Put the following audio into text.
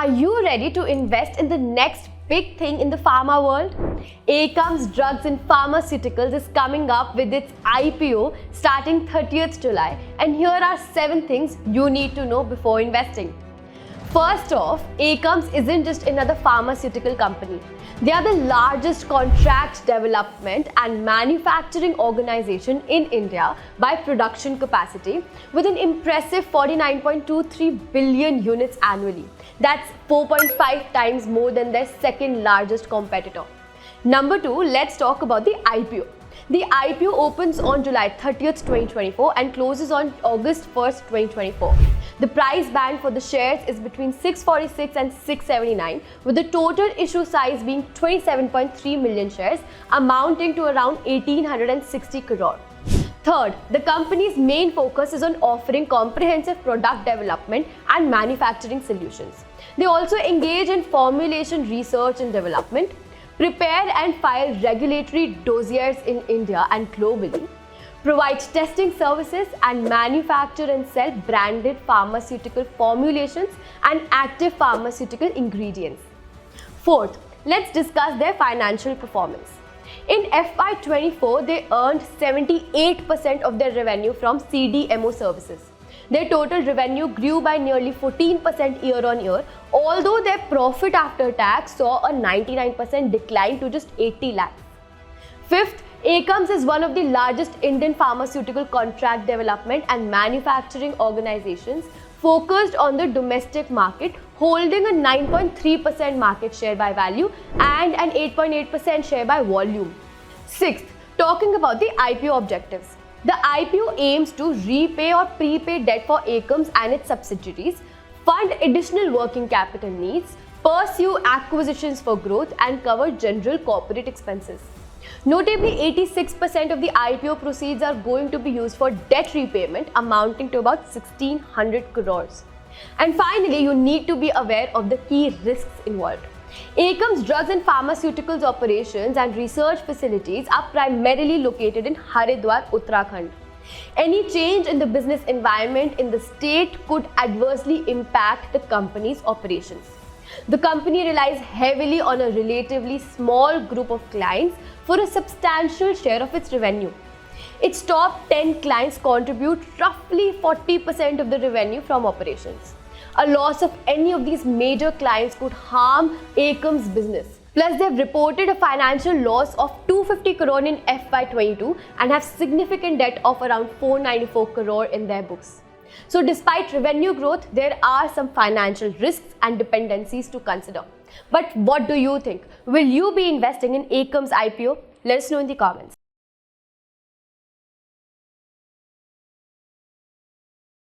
Are you ready to invest in the next big thing in the pharma world? Akums Drugs and Pharmaceuticals is coming up with its IPO starting 30th July, and here are 7 things you need to know before investing. First off, Akums isn't just another pharmaceutical company. They are the largest contract development and manufacturing organization in India by production capacity, with an impressive 49.23 billion units annually. That's 4.5 times more than their second largest competitor. Number 2, let's talk about the IPO. The IPO opens on July 30th, 2024 and closes on August 1st, 2024. The price band for the shares is between 646 and 679, with the total issue size being 27.3 million shares, amounting to around 1860 crore. Third, the company's main focus is on offering comprehensive product development and manufacturing solutions. They also engage in formulation research and development, prepare and file regulatory dossiers in India and globally, provide testing services, and manufacture and sell branded pharmaceutical formulations and active pharmaceutical ingredients. Fourth, let's discuss their financial performance. In FY24, they earned 78% of their revenue from CDMO services. Their total revenue grew by nearly 14% year-on-year, although their profit after tax saw a 99% decline to just 80 lakhs. Fifth, Akums is one of the largest Indian pharmaceutical contract development and manufacturing organizations focused on the domestic market, holding a 9.3% market share by value and an 8.8% share by volume. Sixth, talking about the IPO objectives. The IPO aims to repay or prepay debt for Akums and its subsidiaries, fund additional working capital needs, pursue acquisitions for growth, and cover general corporate expenses. Notably, 86% of the IPO proceeds are going to be used for debt repayment, amounting to about 1600 crores. And finally, you need to be aware of the key risks involved. Akums Drugs and Pharmaceuticals operations and research facilities are primarily located in Haridwar, Uttarakhand. Any change in the business environment in the state could adversely impact the company's operations. The company relies heavily on a relatively small group of clients for a substantial share of its revenue. Its top 10 clients contribute roughly 40% of the revenue from operations. A loss of any of these major clients could harm Akums' business. Plus, they have reported a financial loss of 250 crore in FY22 and have significant debt of around 494 crore in their books. So despite revenue growth, there are some financial risks and dependencies to consider. But what do you think? Will you be investing in Akums IPO? Let us know in the comments.